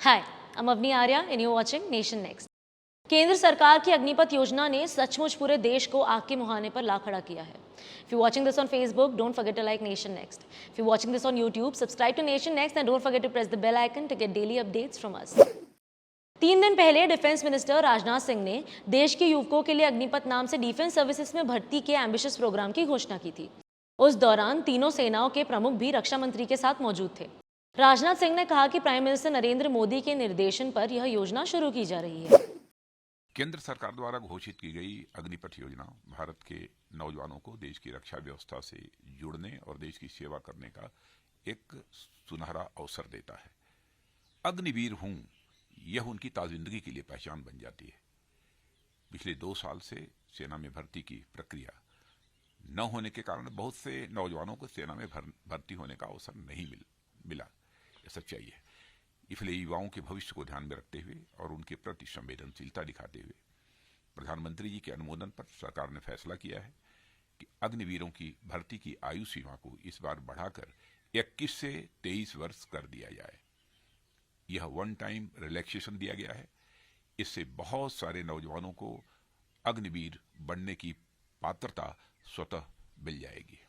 Hi, I'm Avni Arya and you're watching Nation Next. केंद्र सरकार की अग्निपथ योजना ने सचमुच पूरे देश को आग के मुहाने पर ला खड़ा किया है. If you're watching this on Facebook, don't forget to like Nation Next. If you're watching this on YouTube, subscribe to Nation Next and don't forget to press the bell icon to get daily updates from us. 3 दिन पहले defence minister Rajnath Singh ने देश के युवकों के लिए अग्निपथ नाम से डिफेंस सर्विसेज में भर्ती के एम्बिशियस प्रोग्राम की घोषणा की थी. उस दौरान तीनों सेनाओं के प्रमुख भी रक्षा मंत्री के साथ मौजूद थे. राजनाथ सिंह ने कहा कि प्राइम मिनिस्टर नरेंद्र मोदी के निर्देशन पर यह योजना शुरू की जा रही है. केंद्र सरकार द्वारा घोषित की गई अग्निपथ योजना भारत के नौजवानों को देश की रक्षा व्यवस्था से जुड़ने और देश की सेवा करने का एक सुनहरा अवसर देता है. अग्निवीर हूं, यह उनकी ताजिंदगी के लिए पहचान बन जाती है. पिछले 2 साल से सेना में भर्ती की प्रक्रिया न होने के कारण बहुत से नौजवानों को सेना में भर्ती होने का अवसर नहीं मिला. यह सच्चाई है. इसलिए युवाओं के भविष्य को ध्यान में रखते हुए और उनके प्रति संवेदनशीलता दिखाते हुए प्रधानमंत्री जी के अनुमोदन पर सरकार ने फैसला किया है कि अग्निवीरों की भर्ती की आयु सीमा को इस बार बढ़ाकर 21 से 23 वर्ष कर दिया जाए. यह वन टाइम रिलैक्सेशन दिया गया है. इससे बहुत सारे नौजवानों को अग्निवीर बनने की पात्रता स्वतः मिल जाएगी.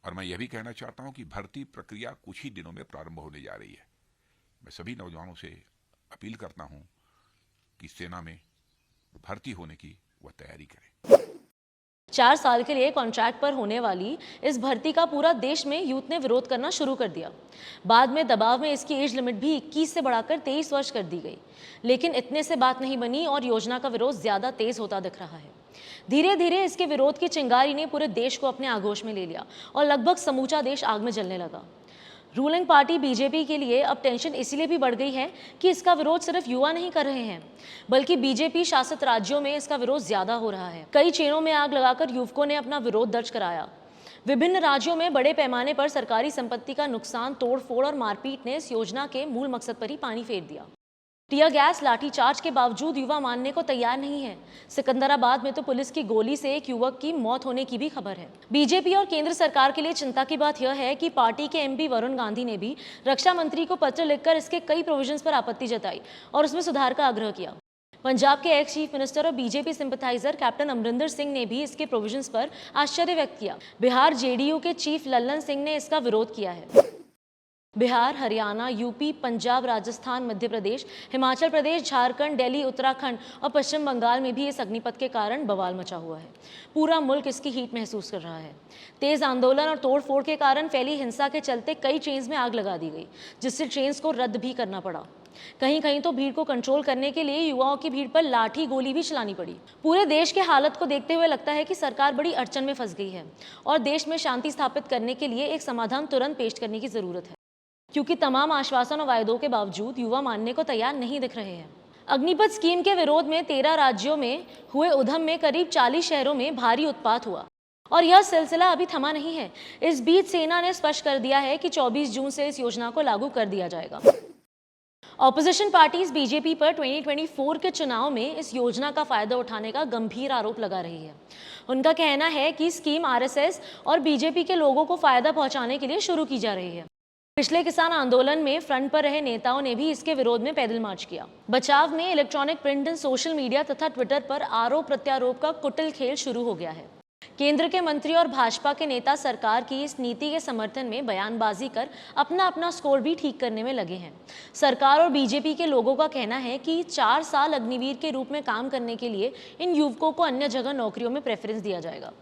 और मैं यह भी कहना चाहता हूं कि भर्ती प्रक्रिया कुछ ही दिनों में प्रारंभ होने जा रही है. मैं सभी नौजवानों से अपील करता हूं कि सेना में भर्ती होने की वह तैयारी करें. 4 साल के लिए कॉन्ट्रैक्ट पर होने वाली इस भर्ती का पूरा देश में यूथ ने विरोध करना शुरू कर दिया. बाद में दबाव में इसकी एज लिमिट भी 21 से बढ़ाकर 23 वर्ष कर दी गई. लेकिन इतने से बात नहीं बनी और योजना का विरोध ज्यादा तेज होता दिख रहा है. धीरे धीरे इसके विरोध की चिंगारी ने पूरे देश को अपने आगोश में ले लिया और लगभग समूचा देश आग में जलने लगा. रूलिंग पार्टी बीजेपी के लिए अब टेंशन इसलिए भी बढ़ गई है कि इसका विरोध सिर्फ युवा नहीं कर रहे हैं, बल्कि बीजेपी शासित राज्यों में इसका विरोध ज्यादा हो रहा है. कई चेनों में आग लगाकर युवकों ने अपना विरोध दर्ज कराया. विभिन्न राज्यों में बड़े पैमाने पर सरकारी संपत्ति का नुकसान, तोड़फोड़ और मारपीट ने इस योजना के मूल मकसद पर ही पानी फेर दिया. टियर गैस, लाठीचार्ज के बावजूद युवा मानने को तैयार नहीं है. सिकंदराबाद में तो पुलिस की गोली से एक युवक की मौत होने की भी खबर है. बीजेपी और केंद्र सरकार के लिए चिंता की बात यह है कि पार्टी के एमपी वरुण गांधी ने भी रक्षा मंत्री को पत्र लिखकर इसके कई प्रोविजंस पर आपत्ति जताई और उसमें सुधार का आग्रह किया. पंजाब के एक्स चीफ मिनिस्टर और BJP sympathiser captain Amarinder Singh ने भी इसके प्रोविजंस पर आश्चर्य व्यक्त किया. बिहार जेडीयू के चीफ लल्लन सिंह ने इसका विरोध किया है. बिहार, हरियाणा, यूपी, पंजाब, राजस्थान, मध्य प्रदेश, हिमाचल प्रदेश, झारखंड, दिल्ली, उत्तराखंड और पश्चिम बंगाल में भी इस अग्निपथ के कारण बवाल मचा हुआ है. पूरा मुल्क इसकी हीट महसूस कर रहा है. तेज आंदोलन और तोड़फोड़ के कारण फैली हिंसा के चलते कई ट्रेन्स में आग लगा दी गई, जिससे ट्रेन्स को रद्द भी करना पड़ा. कहीं कहीं तो भीड़ को कंट्रोल करने के लिए युवाओं की भीड़ पर लाठी गोली भी चलानी पड़ी. पूरे देश के हालत को देखते हुए लगता है कि सरकार बड़ी अड़चन में फंस गई है और देश में शांति स्थापित करने के लिए एक समाधान तुरंत पेश करने की जरूरत है, क्योंकि तमाम आश्वासन और वायदों के बावजूद युवा मानने को तैयार नहीं दिख रहे हैं. अग्निपथ स्कीम के विरोध में 13 राज्यों में हुए उधम में करीब 40 शहरों में भारी उत्पात हुआ और यह सिलसिला अभी थमा नहीं है. इस बीच सेना ने स्पष्ट कर दिया है कि 24 जून से इस योजना को लागू कर दिया जाएगा. ऑपोजिशन पार्टीज बीजेपी पर 2024 के चुनाव में इस योजना का फायदा उठाने का गंभीर आरोप लगा रही है. उनका कहना है कि स्कीम आरएसएस और बीजेपी के लोगों को फायदा पहुंचाने के लिए शुरू की जा रही है. पिछले किसान आंदोलन में फ्रंट पर रहे नेताओं ने भी इसके विरोध में पैदल मार्च किया. बचाव में electronic, print and social media तथा ट्विटर पर आरोप प्रत्यारोप का कुटिल खेल शुरू हो गया है. केंद्र के मंत्री और भाजपा के नेता सरकार की इस नीति के समर्थन में बयानबाजी कर अपना अपना स्कोर भी ठीक करने में लगे हैं. सरकार और बीजेपी के लोगों का कहना है कि 4 साल अग्निवीर के रूप में काम करने के लिए इन युवकों को अन्य जगह नौकरियों में प्रेफरेंस दिया जाएगा.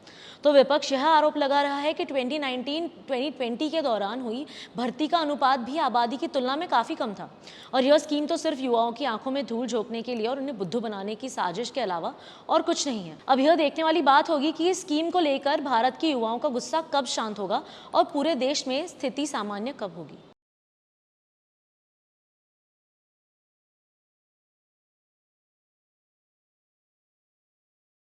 तो विपक्ष यह आरोप लगा रहा है कि 2019-2020 के दौरान हुई भर्ती का अनुपात भी आबादी की तुलना में काफी कम था और यह स्कीम तो सिर्फ युवाओं की आंखों में धूल झोंकने के लिए और उन्हें बुद्धू बनाने की साजिश के अलावा और कुछ नहीं है. अब यह देखने वाली बात होगी कि इस स्कीम को लेकर भारत के युवाओं का गुस्सा कब शांत होगा और पूरे देश में स्थिति सामान्य कब होगी.